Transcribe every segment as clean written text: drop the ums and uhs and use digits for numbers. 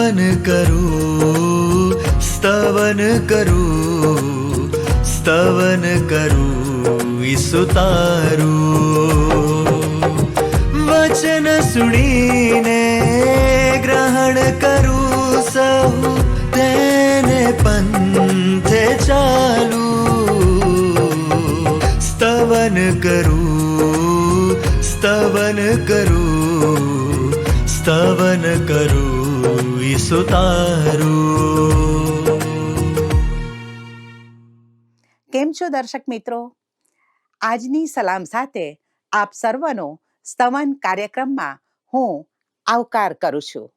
स्तवन करूं, स्तवन करूं, स्तवन करूं ईसु तारूं। वचन सुनीने ग्रहण करूं सहु, तेने पंथे चालू। स्तवन करूं, स्तवन करूं, स्तवन करूं ईसु तारूं। કેમ છો દર્શક મિત્રો? આજની સલામ સાથે આપ સર્વનો સ્તવન કાર્યક્રમમાં હું આવકાર કરું છું.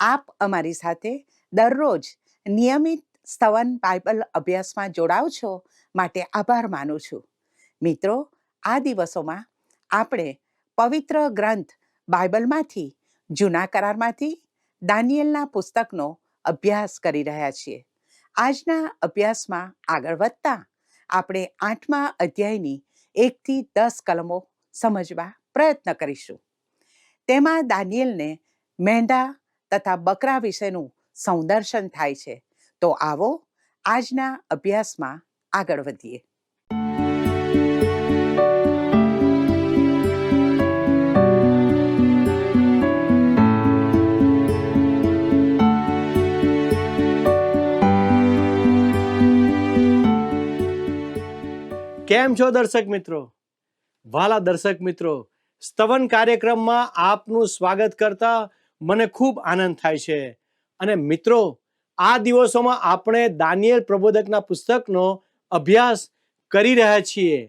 આપ અમારી સાથે દરરોજ નિયમિત સ્તવન બાઇબલ અભ્યાસમાં જોડાવ છો માટે આભાર માનું છું. મિત્રો, આ દિવસોમાં આપણે પવિત્ર ગ્રંથ બાઇબલમાંથી, જૂના કરારમાંથી દાનિયેલના પુસ્તકનો અભ્યાસ કરી રહ્યા છીએ. આજના અભ્યાસમાં આગળ વધતા આપણે 8મા અધ્યાયની 1 થી 10 કલમો સમજવા પ્રયત્ન કરીશું. તેમાં દાનિયેલને મેંઢા તથા બકરા વિશેનું સંદર્શન થાય છે. તો આવો આજના અભ્યાસમાં આગળ વધીએ. કેમ છો દર્શક મિત્રો? વાલા દર્શક મિત્રો, સ્તવન કાર્યક્રમમાં આપનું સ્વાગત કરતા મને ખૂબ આનંદ થાય છે. અને મિત્રો, આ દિવસોમાં આપણે દાનિયેલ પ્રબોધકના પુસ્તકનો અભ્યાસ કરી રહ્યા છીએ.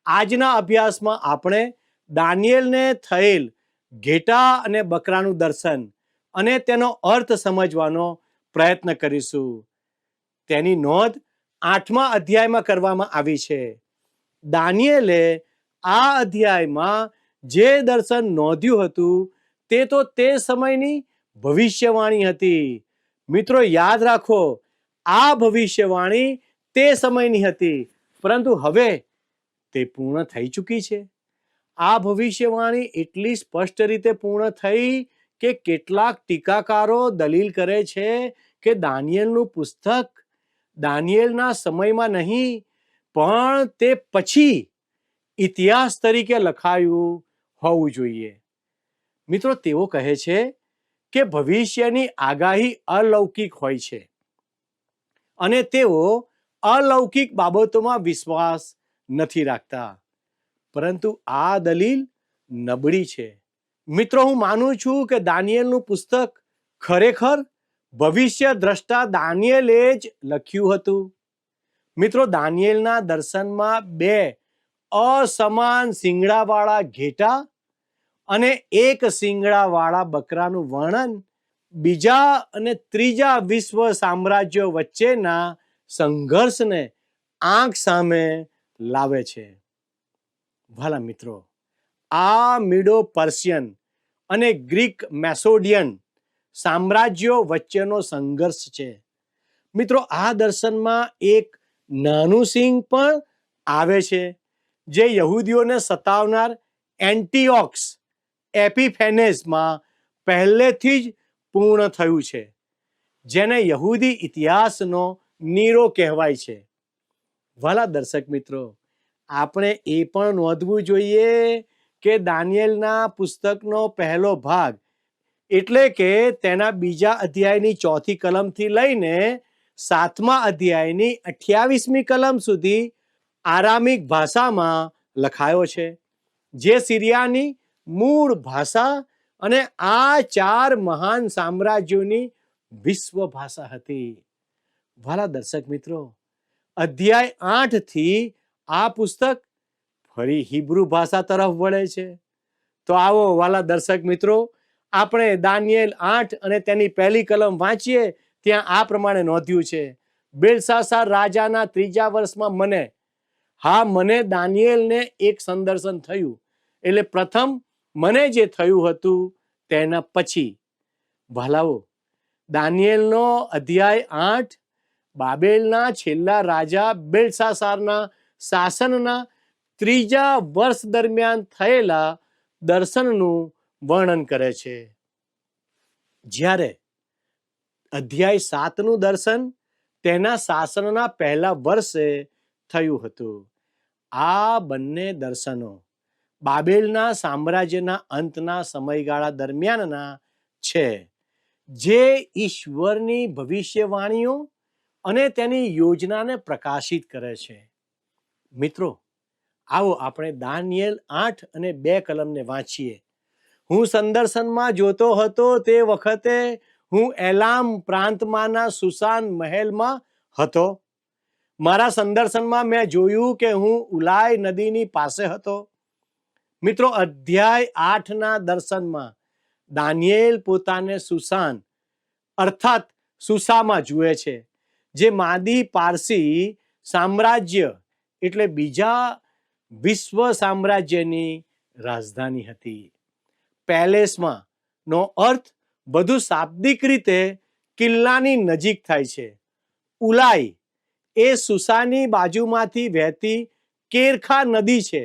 આજના અભ્યાસમાં આપણે દાનિયેલને થયેલ ઘેટા અને બકરાનું દર્શન અને તેનો અર્થ સમજવાનો પ્રયત્ન કરીશું. તેની નોંધ 8મા અધ્યાયમાં કરવામાં આવી છે. દાનિયેલે આ અધ્યાયમાં જે દર્શન નોંધ્યું હતું તે તો તે સમયની ભવિષ્યવાણી હતી. મિત્રો, યાદ રાખો, આ ભવિષ્યવાણી તે સમયની હતી, પરંતુ હવે તે પૂર્ણ થઈ ચૂકી છે. આ ભવિષ્યવાણી એટલી સ્પષ્ટ રીતે પૂર્ણ થઈ કે કેટલાક ટીકાકારો દલીલ કરે છે કે દાનિયેલનું પુસ્તક દાનિયેલના સમયમાં નહીં, પણ તે પછી ઇતિહાસ તરીકે લખાયું હોવું જોઈએ. મિત્રો, તેઓ કહે છે કે ભવિષ્યની આગાહી અલૌકિક હોય છે અને તેઓ અલૌકિક બાબતોમાં વિશ્વાસ નથી રાખતા. પરંતુ આ દલીલ નબળી છે. મિત્રો, હું માનું છું કે દાનિયેલનું પુસ્તક ખરેખર ભવિષ્ય દ્રષ્ટા દાનિયેલે જ લખ્યું હતું. મિત્રો, દાનિયેલના દર્શનમાં 2 અસમાન શિંગડાવાળા ઘેટા અને 1 શિંગડાવાળા બકરાનું વર્ણન બીજા અને ત્રીજા વિશ્વ સામ્રાજ્યો વચ્ચેના સંઘર્ષને આંખ સામે લાવે છે. ભલા મિત્રો, આ મીડો પર્શિયન અને ગ્રીક મેસોડિયન સામ્રાજ્યો વચ્ચેનો સંઘર્ષ છે. મિત્રો, આ દર્શનમાં એક નાનું સિંહ પણ આવે છે જે યહૂદીઓને સતાવનાર એન્ટીઓક્સ એપિફેનેસમાં પહેલેથી જ પૂર્ણ થયું છે, જેને યહૂદી ઇતિહાસનો નીરો કહેવાય છે. વાલા દર્શક મિત્રો, આપણે એ પણ નોંધવું જોઈએ કે દાનિયેલના પુસ્તકનો પહેલો ભાગ, એટલે કે તેના 2 અધ્યાયની 4થી કલમથી લઈને 7મા અધ્યાયની 28મી કલમ સુધી આરામિક ભાષામાં લખાયો છે, જે સિરિયાની મૂળ ભાષા અને આ 4 મહાન સામ્રાજ્યોની વિશ્વ ભાષા હતી. વાલા દર્શક મિત્રો, અધ્યાય 8 થી આ પુસ્તક ફરી હિબ્રુ ભાષા તરફ વળે છે. તો આવો વાલા દર્શક મિત્રો, આપણે દાનિયેલ 8 અને તેની પહેલી કલમ વાંચીએ. ત્યાં આ પ્રમાણે નોંધ્યું છે: બેલશાસ્સાર રાજાના 3જા વર્ષમાં મને દાનિયેલને એક સંદર્શન થયું. એટલે પ્રથમ મને જે થયું હતું તેના પછી. ભાલાઓ, દાનિયેલનો અધ્યાય 8 બાબેલના છેલ્લા રાજા બેલશાસ્સારના શાસનના 3જા વર્ષ દરમિયાન થયેલા દર્શનનું વર્ણન કરે છે. જ્યારે અધ્યાય 7નું દર્શન તેના શાસનના પહેલા વર્ષે થયું હતું. આ બંને દર્શનો બાબેલના સામ્રાજ્યના અંતના સમયગાળા દરમિયાનના છે, જે ઈશ્વરની ભવિષ્યવાણીઓ અને તેની યોજનાને પ્રકાશિત કરે છે. મિત્રો, આવો આપણે દાનિયેલ 8 અને 2 કલમને વાંચીએ. હું સંદર્શનમાં જોતો હતો તે વખતે હું એલામ પ્રાંતમાંના સુસાન મહેલમાં હતો. મારા સંદર્શનમાં મેં જોયું કે હું ઉલાય નદીની પાસે હતો. મિત્રો, અધ્યાય 8ના દર્શનમાં દાનિયેલ પોતાને સુસાન અર્થાત સુસામાં જુએ છે, જે માદી પારસી સામ્રાજ્ય એટલે બીજા વિશ્વ સામ્રાજ્યની રાજધાની હતી. પેલેસમાં નો અર્થ બધું શાબ્દિક રીતે કિલ્લાની નજીક થાય છે. ઉલાઈ એ સુસાની બાજુમાંથી વહેતી કેરખા નદી છે.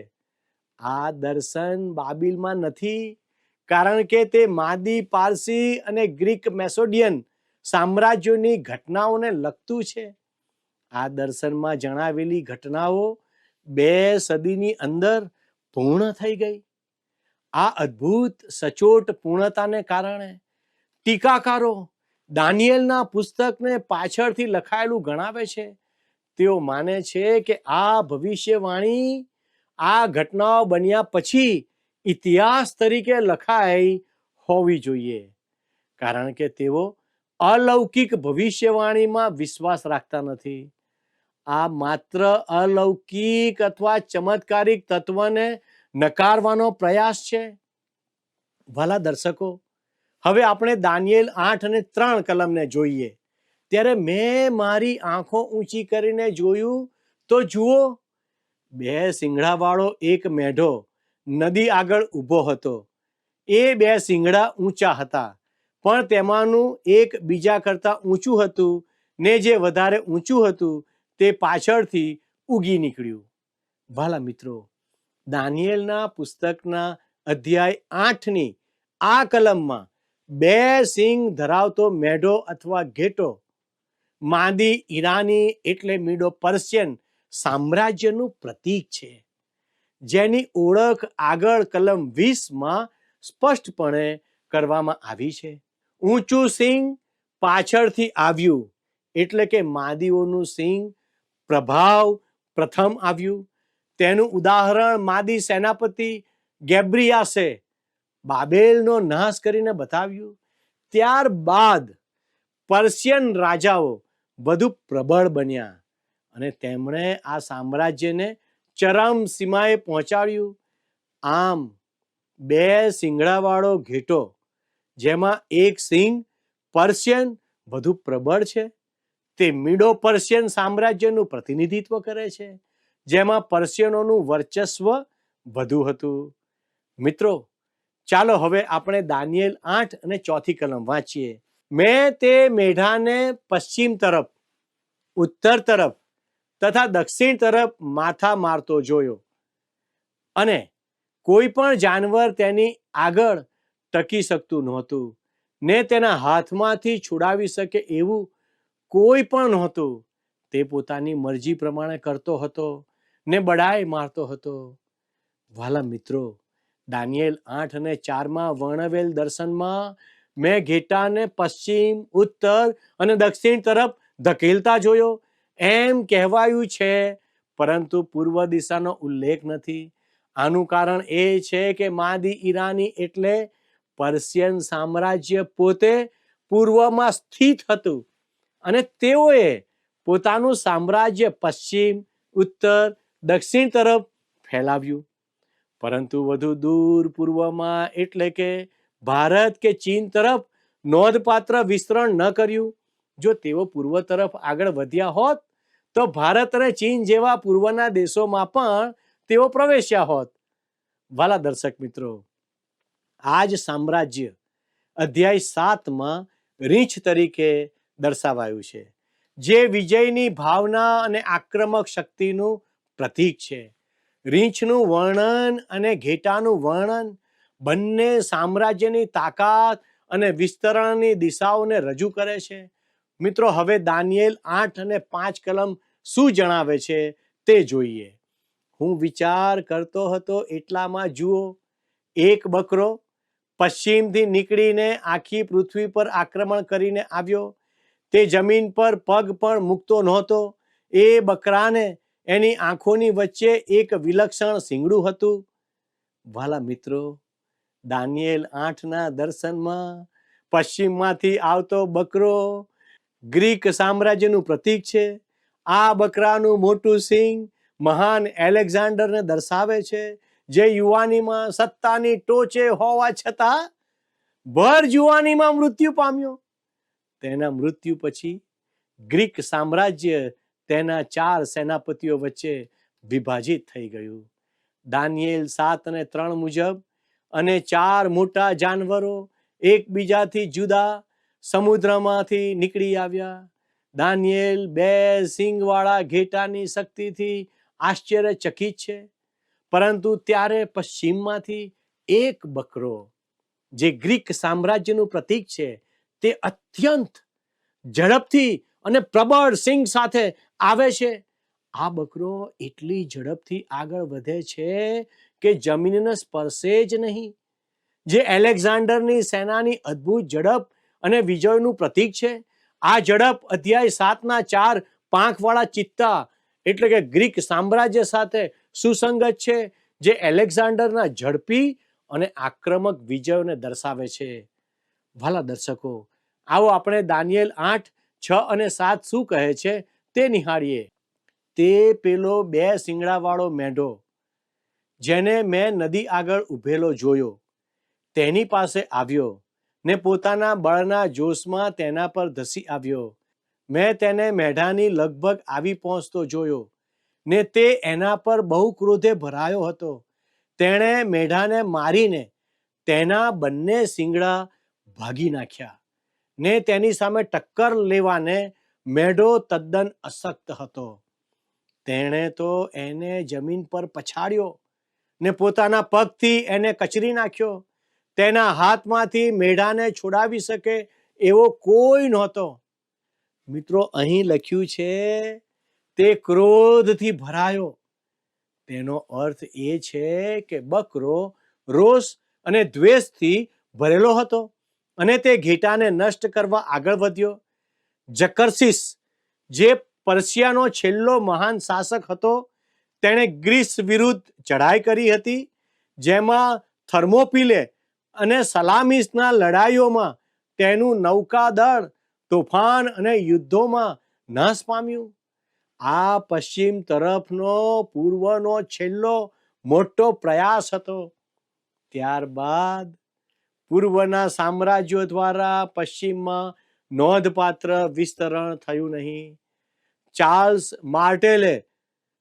આ દર્શન બાબિલમાં નથી, કારણ કે તે માદી પારસી અને ગ્રીક મેસોડિયન સામ્રાજ્યોની ઘટનાઓને લગતું છે. આ દર્શનમાં જણાવેલી ઘટનાઓ 2 સદીની અંદર પૂર્ણ થઈ ગઈ. આ અદ્ભુત સચોટ પૂર્ણતાને કારણે ટીકાકારો દાનિયેલના પુસ્તકને પાછળથી લખાયેલું ગણાવે છે. તેઓ માને છે કે આ ભવિષ્યવાણી આ ઘટનાઓ બન્યા પછી ઇતિહાસ તરીકે લખાઈ હોવી જોઈએ, કારણ કે તેઓ અલૌકિક ભવિષ્યવાણીમાં વિશ્વાસ રાખતા નથી. આ માત્ર અલૌકિક અથવા ચમત્કારિક તત્વને નકારવાનો પ્રયાસ છે. વાલા દર્શકો, હવે આપણે દાનિયેલ 8 અને 3 કલમને જોઈએ. ત્યારે મેં મારી આંખો ઊંચી કરીને જોયું તો જુઓ, 2 શિંગડાવાળો એક મેઢો નદી આગળ ઊભો હતો. એ 2 શિંગડા ઊંચા હતા, પણ તેમાંનું એક બીજા કરતાં ઊંચું હતું, ને જે વધારે ઊંચું હતું તે પાછળથી ઉગી નીકળ્યું. વાલા મિત્રો, દાનિયેલના પુસ્તકના અધ્યાય 8ની આ કલમમાં 2 સિંગ ધરાવતો મેઢો અથવા ઘેટો માદી ઈરાની એટલે મીડો પર્શિયન સામ્રાજ્યનું પ્રતીક છે, જેની ઓળખ આગળ કલમ 20માં સ્પષ્ટપણે કરવામાં આવી છે. ઊંચું સિંગ પાછળથી આવ્યું એટલે કે માદીઓનું સિંગ પ્રભાવ પ્રથમ આવ્યું. તેનું ઉદાહરણ માદી સેનાપતિ ગેબ્રિયાસે બાબેલનો નાશ કરીને બતાવ્યું. ત્યારબાદ પર્શિયન રાજાઓ વધુ પ્રબળ બન્યા અને તેમણે આ સામ્રાજ્યને ચરમ સીમાએ પહોંચાડ્યું. આમ 2 શિંગડાવાળો ઘેટો, જેમાં એક સિંગ પર્શિયન વધુ પ્રબળ છે, તે મીડો પર્શિયન સામ્રાજ્યનું પ્રતિનિધિત્વ કરે છે, જેમાં પર્શિયનોનું વર્ચસ્વ વધુ હતું. મિત્રો, ચાલો હવે આપણે દાનિયેલ 8 અને 4 કલમ વાંચીએ. મેં તે મેઢાને પશ્ચિમ તરફ, ઉત્તર તરફ તથા દક્ષિણ તરફ માથા મારતો જોયો, અને કોઈ પણ જાનવર તેની આગળ ટકી શકતું નહોતું, ને તેના હાથમાંથી છોડાવી શકે એવું કોઈ પણ નહોતું. તે પોતાની મરજી પ્રમાણે કરતો હતો ને બડાઈ મારતો હતો. વાલા મિત્રો, દાનિયેલ 8 અને 4માં વર્ણવેલ દર્શનમાં મેં ઘેટાને પશ્ચિમ, ઉત્તર અને દક્ષિણ તરફ ધકેલતા જોયો એમ કહેવાયું છે, પરંતુ પૂર્વ દિશાનો ઉલ્લેખ નથી. આનું કારણ એ છે કે માદી ઈરાની એટલે પર્શિયન સામ્રાજ્ય પોતે પૂર્વમાં સ્થિત હતું અને તેઓએ પોતાનું સામ્રાજ્ય પશ્ચિમ, ઉત્તર, દક્ષિણ તરફ ફેલાવ્યું. પરંતુ વધુ દૂર પૂર્વમાં એટલે કે ભારત કે ચીન તરફ નોંધપાત્ર વિસ્તરણ ન કર્યું. જો તેઓ પૂર્વ તરફ આગળ વધ્યા હોત તો ભારત અને ચીન જેવા પૂર્વના દેશોમાં પણ તેઓ પ્રવેશ્યા હોત. વાલા દર્શક મિત્રો, આ જ સામ્રાજ્ય અધ્યાય 7માં રીંછ તરીકે દર્શાવાયું છે, જે વિજયની ભાવના અને આક્રમક શક્તિનું પ્રતીક છે. રીંછનું વર્ણન અને ઘેટાનું વર્ણન બંને સામ્રાજ્યની તાકાત અને વિસ્તરણની દિશાઓને રજૂ કરે છે. મિત્રો હવે દાનિયેલ 8:5 કલમ શું જણાવે છે તે જોઈએ. હું વિચાર કરતો હતો એટલામાં જુઓ, એક બકરો પશ્ચિમથી નીકળીને આખી પૃથ્વી પર આક્રમણ કરીને આવ્યો. તે જમીન પર પગ પણ મૂકતો નહોતો. એ બકરાને એની આંખોની વચ્ચે એક વિલક્ષણ શીંગડું હતું. વાલા મિત્રો, દાનિયેલ 8ના દર્શનમાં પશ્ચિમમાંથી આવતો બકરો ગ્રીક સામ્રાજ્યનું પ્રતીક છે. આ બકરાનું મોટું સિંગ મહાન એલેક્ઝાન્ડરને દર્શાવે છે, જે યુવાનીમાં સત્તાની ટોચે હોવા છતાં ભર જુવાનીમાં મૃત્યુ પામ્યો. તેના મૃત્યુ પછી ગ્રીક સામ્રાજ્ય તેના 4 સેનાપતિઓ વચ્ચે વિભાજિત થઈ ગયું. દાનિયેલ 7:3 મુજબ અને 4 મોટા જાનવરો એકબીજાથી જુદા સમુદ્રમાંથી નીકળી આવ્યા. દાનિયેલ 2 સિંગવાળા ઘેટાની શક્તિથી આશ્ચર્યચકિત છે, પરંતુ ત્યારે પશ્ચિમમાંથી એક બકરો, જે ગ્રીક સામ્રાજ્યનું પ્રતીક છે, તે અત્યંત ઝડપથી અને પ્રબળ સિંગ સાથે આવે છે. આ બકરો એટલી ઝડપથી આગળ વધે છે કે જમીનને સ્પર્શે જ નહીં, જે એલેક્ઝાન્ડરની સેનાની અદ્ભુત ઝડપ અને વિજયનું પ્રતીક છે. આ ઝડપ અધ્યાય 7ના 4 પાંખવાળા ચિત્તા એટલે કે ગ્રીક સામ્રાજ્ય સાથે સુસંગત છે, જે એલેક્ઝાન્ડરના ઝડપી અને આક્રમક વિજયોને દર્શાવે છે. વાલા દર્શકો, આવો આપણે દાનિયેલ 8:6 અને 7 શું કહે છે તે નિહાળીએ. તે પેલો 2 શિંગડાવાળો મેઢો, જેને મેં નદી આગળ ઊભેલો જોયો, તેની પાસે આવ્યો ને પોતાના બળના જોશમાં તેના પર ધસી આવ્યો. મેં તેને મેઢાની લગભગ આવી પહોંચતો જોયો ને તે એના પર બહુ ક્રોધે ભરાયો હતો. તેણે મેઢાને મારીને તેના બંને શિંગડા ભાગી નાખ્યા ને તેની સામે ટક્કર લેવાને મેઢો તદ્દન અશક્ત હતો. તેણે તો એને જમીન પર પછાડ્યો ને પોતાના પગથી એને કચરી નાખ્યો. તેના હાથમાંથી મેઢાને છોડાવી શકે એવો કોઈ નહોતો. મિત્રો, અહીં લખ્યું છે તે ક્રોધથી ભરાયો. તેનો અર્થ એ છે કે બકરો રોષ અને દ્વેષથી ભરેલો હતો અને તે ઘેટાને નષ્ટ કરવા આગળ વધ્યો. જકર્સિસ, જે પર્શિયાનો છેલ્લો મહાન શાસક હતો, તેણે ગ્રીસ વિરુદ્ધ ચઢાઈ કરી હતી, જેમાં થર્મોપિલે અને સલામીસના લડાઈઓમાં તેનું નૌકાદળ તોફાન અને યુદ્ધોમાં નાશ પામ્યું. આ પશ્ચિમ તરફનો પૂર્વનો છેલ્લો મોટો પ્રયાસ હતો. ત્યારબાદ પૂર્વના સામ્રાજ્યો દ્વારા પશ્ચિમમાં નોંધપાત્ર વિસ્તરણ થયું નહીં. ચાર્લ્સ માર્ટેલે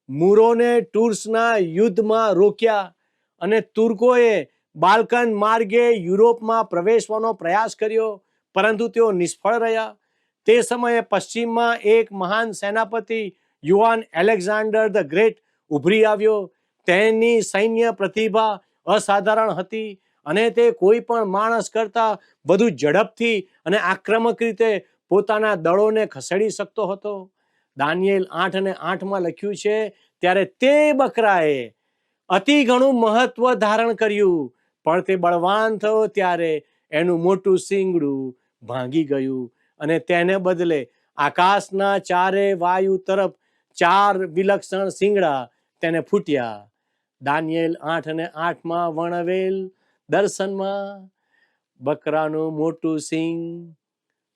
મૂરોને ટુર્સના યુદ્ધમાં રોક્યા અને તુર્કોએ બાલ્કન માર્ગે યુરોપમાં પ્રવેશવાનો પ્રયાસ કર્યો, પરંતુ તેઓ નિષ્ફળ રહ્યા. તે સમયે પશ્ચિમમાં એક મહાન સેનાપતિ યુવાન એલેક્ઝાન્ડર ધ ગ્રેટ ઉભરી આવ્યો. તેની સૈન્ય પ્રતિભા અસાધારણ હતી અને તે કોઈ પણ માણસ કરતાં વધુ ઝડપથી અને આક્રમક રીતે પોતાના દળોને ખસેડી શકતો હતો. દાનિયેલ 8:8 લખ્યું છે, ત્યારે તે બકરાએ અતિ ઘણું મહત્વ ધારણ કર્યું, પણ તે બળવાન થયો ત્યારે એનું મોટું શીંગડું ભાંગી ગયું અને તેને બદલે આકાશના ચારે વાયુ તરફ 4 વિલક્ષણ શીંગડા તેને ફૂટ્યા. દાનિયેલ 8:8 વર્ણવેલ દર્શનમાં બકરાનું મોટું સિંગ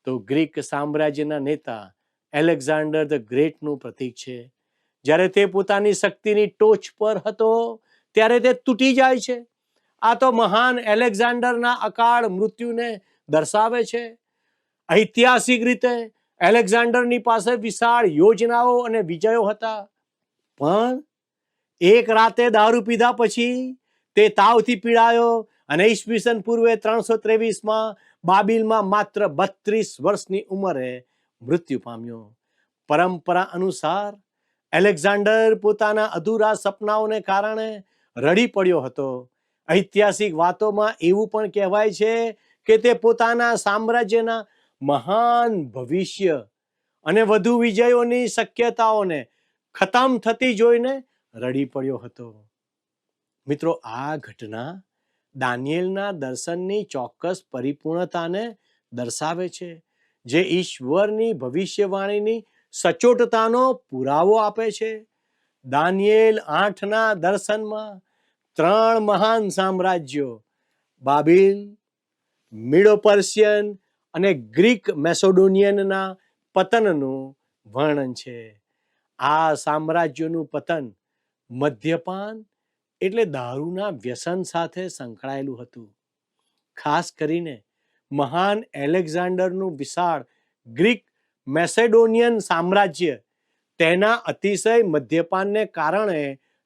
તો ગ્રીક સામ્રાજ્યના નેતા એલેક્ઝાન્ડર ધ ગ્રેટનું પ્રતીક છે. જ્યારે તે પોતાની શક્તિની ટોચ પર હતો ત્યારે તે તૂટી જાય છે. આ તો મહાન એલેક્ઝાન્ડરના અકાળ મૃત્યુને દર્શાવે છે. ઐતિહાસિક રીતે એલેક્ઝાન્ડરની પાસે વિશાળ યોજનાઓ અને વિજયો હતા, પણ એક રાતે દારૂ પીધા પછી તે તાવથી પીડાયો અને ઈસવીસન પૂર્વે 323 બાબિલમાં માત્ર 32 વર્ષની ઉંમરે મૃત્યુ પામ્યો. પરંપરા અનુસાર એલેક્ઝાન્ડર પોતાના અધૂરા સપનાઓને કારણે રડી પડ્યો હતો. ઐતિહાસિક વાતોમાં એવું પણ કહેવાય છે કે તે પોતાના સામ્રાજ્યના મહાન ભવિષ્ય અને વધુ વિજયોની શક્યતાઓને ખતમ થતી જોઈને રડી પડ્યો હતો. મિત્રો, આ ઘટના દાનિયેલના દર્શનની ચોક્કસ પરિપૂર્ણતાને દર્શાવે છે, જે ઈશ્વરની ભવિષ્યવાણીની સચોટતાનો પુરાવો આપે છે. દાનિયેલ 8ના દર્શનમાં 3 મહાન સામ્રાજ્યો બાબિલ, મીડો પર્શિયન અને ગ્રીક મેસોડોનિયનના પતનનું વર્ણન છે. આ સામ્રાજ્યોનું પતન મદ્યપાન એટલે દારૂના વ્યસન સાથે સંકળાયેલું હતું. ખાસ કરીને મહાન એલેક્ઝાન્ડરનું વિશાળ ગ્રીક મેસેડોનિયન સામ્રાજ્ય તેના અતિશય મદ્યપાનને કારણે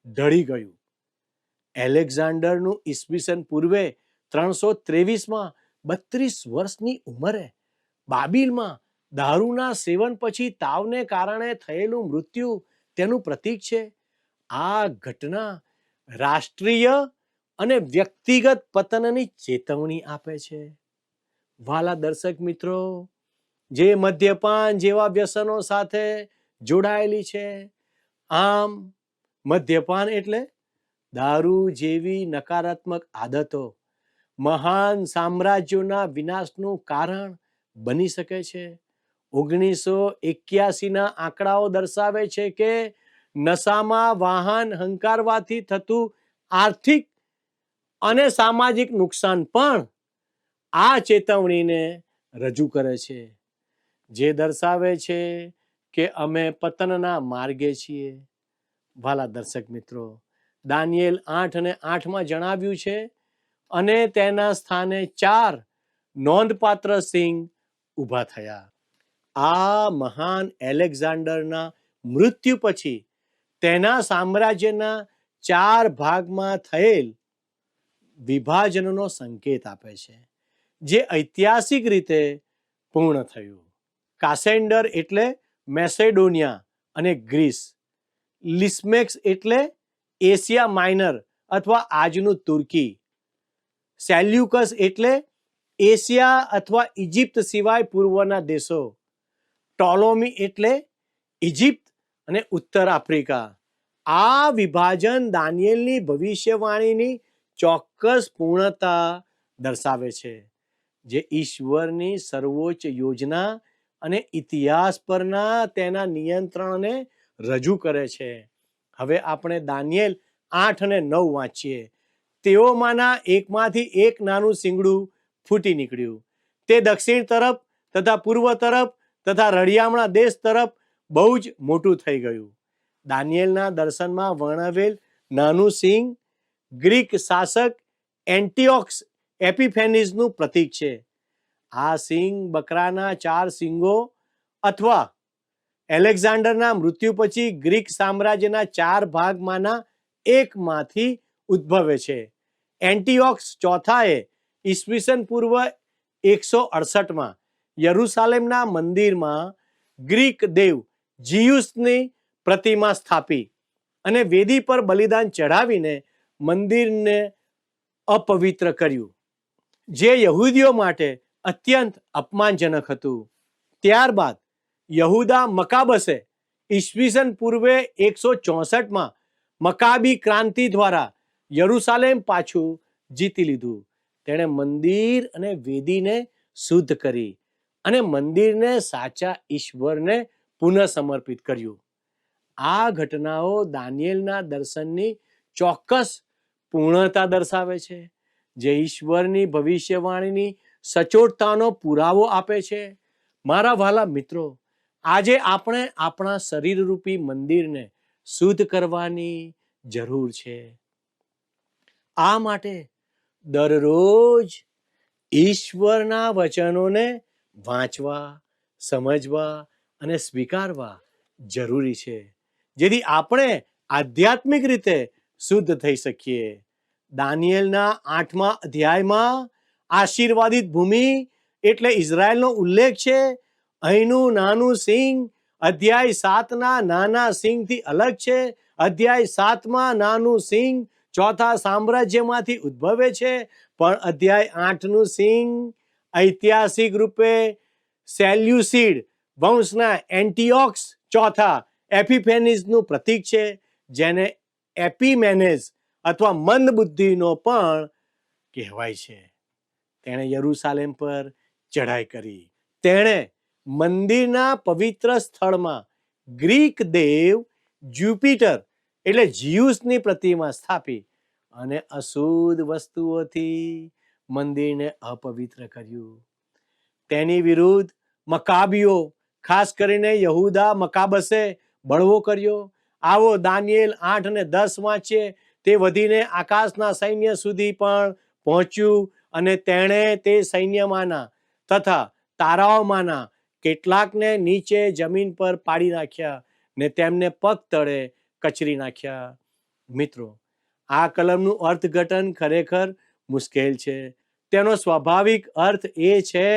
ઢળી ગયું. એલેક્ઝાન્ડરનું ઈસવીસન પૂર્વે 323માં 32 વર્ષની ઉંમરે બાબિલમાં દારૂના સેવન પછી તાવને કારણે થયેલું મૃત્યુ તેનું પ્રતીક છે. આ ઘટના રાષ્ટ્રીય અને વ્યક્તિગત પતનની ચેતવણી આપે છે. વાલા દર્શક મિત્રો, જે મદ્યપાન જેવા વ્યસનો સાથે જોડાયેલી છે. આમ, મદ્યપાન એટલે દારૂ જેવી નકારાત્મક આદતો મહાન સામ્રાજ્યોના વિનાશનું કારણ બની શકે છે. 1981ના આંકડાઓ દર્શાવે છે કે નશામાં વાહન હંકારવાથી થતું આર્થિક અને સામાજિક નુકસાન પણ આ ચેતવણીને રજૂ કરે છે, જે દર્શાવે છે કે અમે પતનના માર્ગે છીએ. વાલા દર્શક મિત્રો, દાનિયેલ 8 અને 8માં જણાવ્યું છે, અને તેના સ્થાને 4 નોંધપાત્ર સિંહ ઊભા થયા. આ મહાન એલેક્ઝાન્ડરના મૃત્યુ પછી તેના સામ્રાજ્યના 4 ભાગમાં થયેલ વિભાજનનો સંકેત આપે છે, જે ઐતિહાસિક રીતે પૂર્ણ થયું. કાસેન્ડર એટલે મેસેડોનિયા અને ગ્રીસ, લિસ્મેક્સ એટલે એશિયા માઇનર અથવા આજનું તુર્કી, સેલ્યુકસ એટલે એશિયા અથવા ઇજિપ્ત સિવાય પૂર્વના દેશો, ટોલોમી એટલે ઇજિપ્ત અને ઉત્તર આફ્રિકા. આ વિભાજન દાનિયેલની ભવિષ્યવાણીની ચોક્કસ પૂર્ણતા દર્શાવે છે, જે ઈશ્વરની સર્વોચ્ચ યોજના અને ઇતિહાસ પરના તેના નિયંત્રણને રજૂ કરે છે. હવે આપણે દાનિયેલ 8 અને 9 વાંચીએ. તેઓમાંના એકમાંથી એક નાનું શીંગડું ફૂટી નીકળ્યું. તે દક્ષિણ તરફ તથા પૂર્વ તરફ તથા રળિયામણા દેશ તરફ બહુ જ મોટું થઈ ગયું. દાનિયેલના દર્શનમાં વર્ણવેલ નાનું સિંહ ગ્રીક શાસક એન્ટિઓક્સ એપિફેનિસનું પ્રતીક છે. આ સિંહ બકરાના 4 સિંગો અથવા એલેક્ઝાન્ડરના મૃત્યુ પછી ગ્રીક સામ્રાજ્યના 4 ભાગમાંના એકમાંથી ઉદ્ભવે છે. એન્ટિઓક્સ ચોથાએ ઈસવીસન પૂર્વ 168માં યરુસાલેમના મંદિરમાં ગ્રીક દેવ જીયુસની પ્રતિમા સ્થાપી અને વેદી પર બલિદાન ચઢાવીને મંદિરને અપવિત્ર કર્યું, જે યહૂદીઓ માટે અત્યંત અપમાનજનક હતું. ત્યારબાદ યહૂદા મકાબસે ઈસવીસન પૂર્વે 164માં મકાબી ક્રાંતિ દ્વારા યરુસાલેમ પાછું જીતી લીધું. તેણે મંદિર અને વેદીને શુદ્ધ કરી અને મંદિરને સાચા ઈશ્વરને પુનઃ સમર્પિત કર્યું. આ ઘટનાઓ દાનિયેલના દર્શનની ચોક્કસ પૂર્ણતા દર્શાવે છે, જે ઈશ્વરની ભવિષ્યવાણીની સચોટતાનો પુરાવો આપે છે. મારા વહાલા મિત્રો, આજે આપણે આપણા શરીરરૂપી મંદિરને શુદ્ધ કરવાની જરૂર છે. આ માટે દરરોજ ઈશ્વરના વચનોને વાંચવા, સમજવા અને સ્વીકારવા જરૂરી છે, જેથી આપણે આધ્યાત્મિક રીતે શુદ્ધ થઈ શકીએ. દાનિયેલના 8મા અધ્યાયમાં આશીર્વાદિત ભૂમિ એટલે ઇઝરાયલનો ઉલ્લેખ છે. અહીંનું નાનું સિંહ અધ્યાય 7ના નાના સિંહથી અલગ છે. અધ્યાય 7માં નાનું સિંહ ચોથા સામ્રાજ્યમાંથી ઉદ્ભવે છે, પણ અધ્યાય 8નું સિંહ ઐતિહાસિક રૂપે સેલ્યુસિડ વંશના એન્ટિયોક્સ ચોથા એપિફેનિસનું પ્રતીક છે, જેને એપિમેનેસ અથવા મંદ બુદ્ધિનો પણ કહેવાય છે. તેણે યરૂશાલેમ પર ચઢાઈ કરી. તેણે મંદિરના પવિત્ર સ્થળમાં ગ્રીક દેવ જ્યુપિટર એટલે ઝિયુસની પ્રતિમા સ્થાપી અને અશુદ્ધ વસ્તુઓથી મંદિરને અપવિત્ર કર્યું. તેની વિરુદ્ધ મકાબીઓ, ખાસ કરીને યહૂદા મકાબસે બળવો કર્યો. આવો દાનિયેલ 8 અને 10 વાંચીએ. તે વધીને આકાશના સૈન્ય સુધી પણ પહોંચ્યું અને તેણે તે સૈન્યમાંના તથા તારાઓમાંના કેટલાકને નીચે જમીન પર પાડી નાખ્યા ને તેમને પગ તળે કચરી નાખ્યા. મિત્રો, આ કલમનું અર્થઘટન ખરેખર મુશ્કેલ છે. તેનો સ્વાભાવિક અર્થ એ છે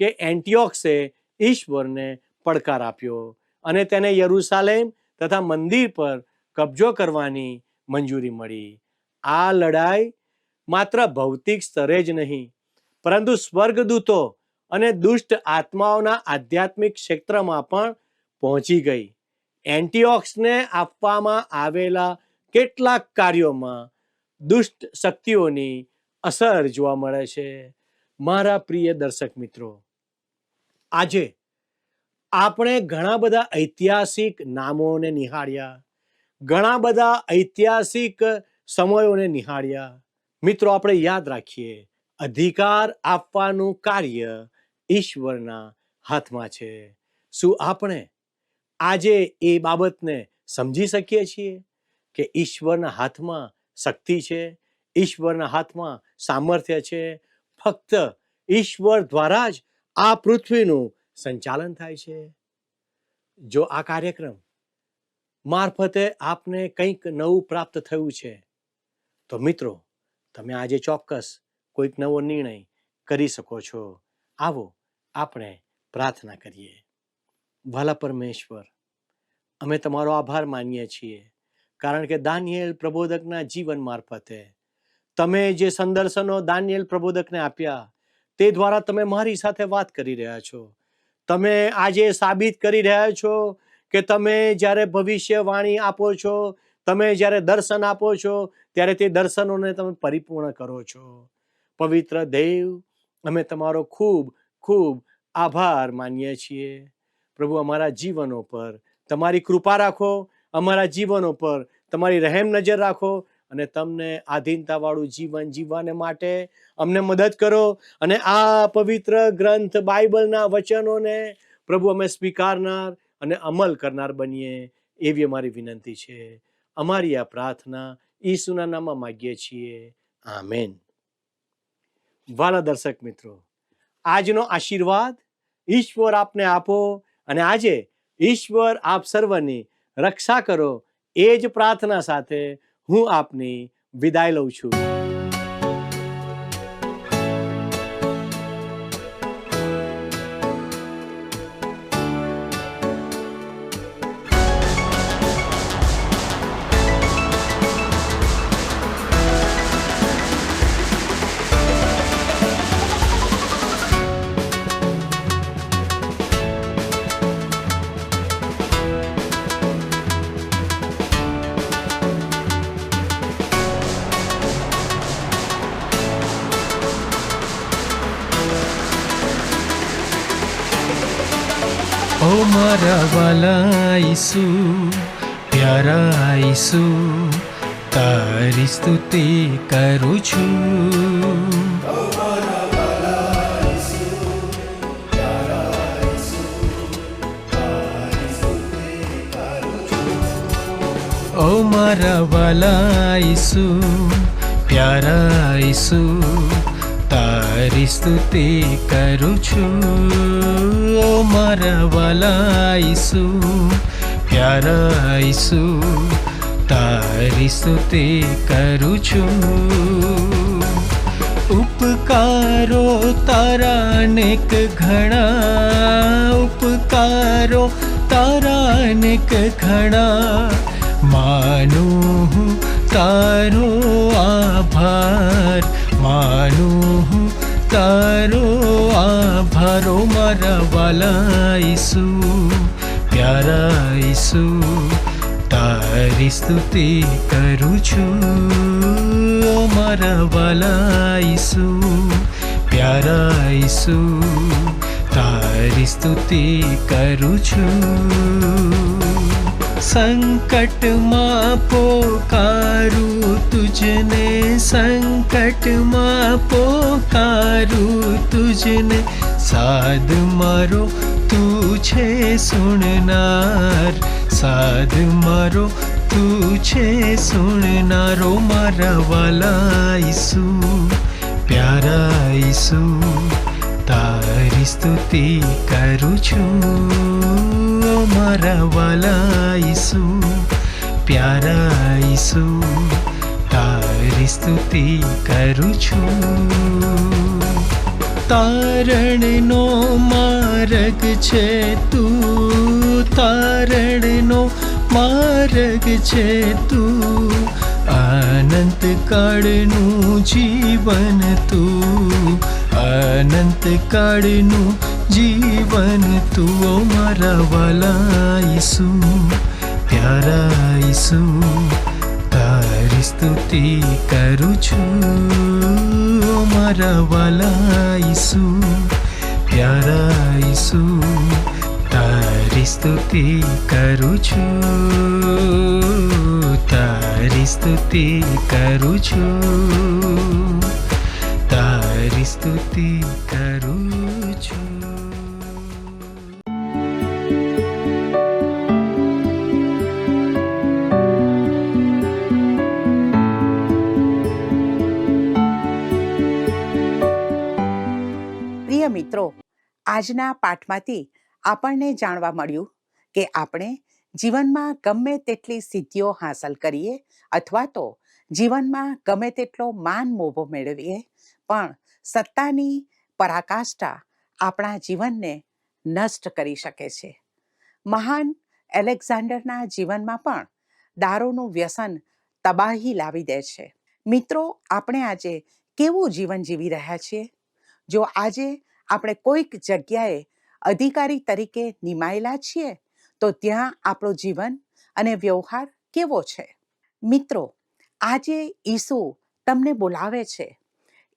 કે એન્ટિયોક્સે ઈશ્વરને પડકાર આપ્યો અને તેને યરૂશાલેમ તથા મંદિર પર કબજો કરવાની મંજૂરી મળી. આ લડાઈ માત્ર ભૌતિક સ્તરે જ નહીં, પરંતુ સ્વર્ગદૂતો અને દુષ્ટ આત્માઓના આધ્યાત્મિક ક્ષેત્રમાં પણ પહોંચી ગઈ. એન્ટિયોક્સને આપવામાં આવેલા કેટલાક કાર્યોમાં દુષ્ટ શક્તિઓની અસર જોવા મળે છે. મારા પ્રિય દર્શક મિત્રો, આજે આપણે ઘણા બધા ઐતિહાસિક નામોને નિહાળ્યા, ઘણા બધા ઐતિહાસિક સમયોને નિહાળ્યા. મિત્રો, આપણે યાદ રાખીએ, અધિકાર આપવાનું કાર્ય ઈશ્વરના હાથમાં છે. શું આપણે આજે એ બાબતને સમજી શકીએ છીએ કે ઈશ્વરના હાથમાં શક્તિ છે, ઈશ્વરના હાથમાં સામર્થ્ય છે? ફક્ત ઈશ્વર દ્વારા જ આ પૃથ્વીનું સંચાલન થાય છે. જો આ કાર્યક્રમ મારફતે આપને કંઈક નવું પ્રાપ્ત થયું છે, તો મિત્રો, તમે આજે ચોક્કસ કોઈક નવો નિર્ણય કરી શકો છો. આવો આપણે પ્રાર્થના કરીએ. ભલા પરમેશ્વર, અમે તમારો આભાર માનીએ છીએ, કારણ કે દાનિયેલ પ્રબોધકના જીવન મારફતે તમે જે સંદર્શનો દાનિયેલ પ્રબોધકને આપ્યા, તે દ્વારા તમે મારી સાથે વાત કરી રહ્યા છો. તમે આજે સાબિત કરી રહ્યા છો કે તમે જ્યારે ભવિષ્યવાણી આપો છો, તમે જ્યારે દર્શન આપો છો, ત્યારે તે દર્શનોને તમે પરિપૂર્ણ કરો છો. પવિત્ર દેવ, અમે તમારો ખૂબ ખૂબ આભાર માનીએ છીએ. પ્રભુ, અમારા જીવનો પર તમારી કૃપા રાખો, અમારા જીવનો પર તમારી રહેમ નજર રાખો અને તમને આધીનતાવાળું જીવન જીવવાને માટે અમને મદદ કરો. અને આ પવિત્ર ગ્રંથ બાઇબલના વચનોને પ્રભુ અમે સ્વીકારનાર અને અમલ કરનાર બનીએ, એવી અમારી વિનંતી છે. અમારી આ પ્રાર્થના ઈસુના નામમાં માગીએ છીએ. આમેન. વાલા દર્શક મિત્રો, આજનો આશીર્વાદ ઈશ્વર આપને આપો અને આજે ઈશ્વર આપ સર્વની રક્ષા કરો, એ જ પ્રાર્થના સાથે હું આપની વિદાય લઉં છું. ઓ મારા વાલા ઈસુ, પ્યારા ઈસુ, તારી સ્તુતિ કરું છું. ઓ મારા વાલા ઈસુ, પ્યારા ઈસુ, તારી સ્તુતિ કરું છું. ઓ મારા વાલા ઈસુ, પ્યારા ઈસુ, તારી સ્તુતિ કરું છું. ઉપકારો તારા અનેક ઘણા, ઉપકારો તારા અનેક ઘણા, માનું હું તારો આભાર, માનું હું તારો આભારો મારા વાલા ઈસુ, પ્યારા ઈસુ, તારી સ્તુતિ કરું છું. ઓ મારા વાલા ઈસુ, પ્યારા ઈસુ, તારી સ્તુતિ કરું છું. સંકટમાં પોકારું તુજને, સંકટમાં પોકારું તુજને, સાદ મારો તું છે સુણનાર, સાદ મારો તું છે સુણનારો. મારા વાલા ઈસુ, પ્યારા ઈસુ, તારી સ્તુતિ કરું છું. ઓ મારા વાલા ઈસુ, પ્યારા ઈસુ, તારી સ્તુતિ કરું છું. તારણનો માર્ગ છે તું, તારણનો માર્ગ છે તું, અનંત કાળનું જીવન તું, અનંત કાળનું જીવન તું. ઓ મારા વાલા ઈસુ, પ્યારા ઈસુ, તારી સ્તુતિ કરું છું. ઓ મારા વાલા ઈસુ, પ્યારા ઈસુ, તારી સ્તુતિ કરું છું, તારી સ્તુતિ કરું છું, તારી સ્તુતિ કરું છું. પ્રિય મિત્રો, આજના પાઠમાંથી આપણને જાણવા મળ્યું કે આપણે જીવનમાં ગમે તેટલી સિદ્ધિઓ હાંસલ કરીએ અથવા તો જીવનમાં ગમે તેટલો માન મોભો મેળવીએ, પણ સત્તાની પરાકાષ્ઠા આપણા જીવનને નષ્ટ કરી શકે છે. મહાન એલેક્ઝાન્ડરના જીવનમાં પણ દારૂનું વ્યસન તબાહી લાવી દે છે. મિત્રો, આપણે આજે કેવું જીવન જીવી રહ્યા છીએ? જો આજે આપણે કોઈક જગ્યાએ અધિકારી તરીકે નિમાયેલા છીએ તો ત્યાં આપણું જીવન અને વ્યવહાર કેવો છે? મિત્રો, આજે ઈસુ તમને બોલાવે છે.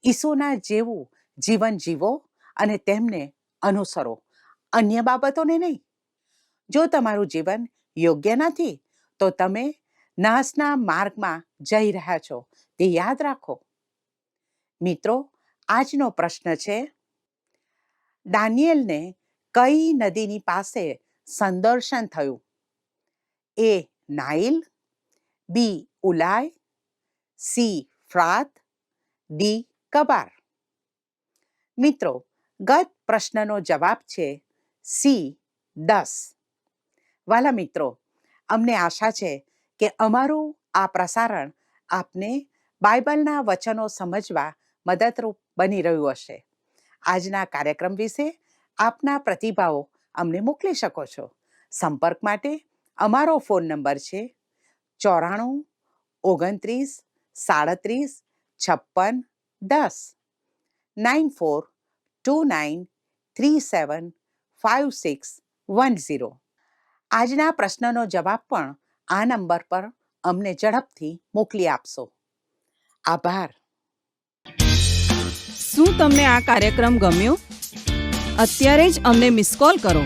ઈસુના જેવું જીવન જીવો અને તેમને અનુસરો, અન્ય બાબતોને નહીં. જો તમારું જીવન યોગ્ય નથી તો તમે નાશના માર્ગમાં જઈ રહ્યા છો, તે યાદ રાખો. મિત્રો, આજનો પ્રશ્ન છે, દાનિયેલને કઈ નદીની પાસે સંદર્શન થયું? એ નાઇલ, બી ઉલાય, સી ફ્રાત, ડી કબાર. મિત્રો, ગત પ્રશ્નનો જવાબ છે સી 10. વાલા મિત્રો, અમને આશા છે કે અમારું આ પ્રસારણ આપને બાઇબલના વચનો સમજવા મદદરૂપ બની રહ્યું હશે. આજના કાર્યક્રમ વિશે આપના પ્રતિભાવો અમને મોકલી શકો છો. સંપર્ક માટે અમારો ફોન નંબર છે 94 29 37 56 10, 9429 37 5610. આજના પ્રશ્નનો જવાબ પણ આ નંબર પર અમને ઝડપથી મોકલી આપશો. આભાર. શું તમને આ કાર્યક્રમ ગમ્યો? અત્યારે જ અમને મિસ કોલ કરો.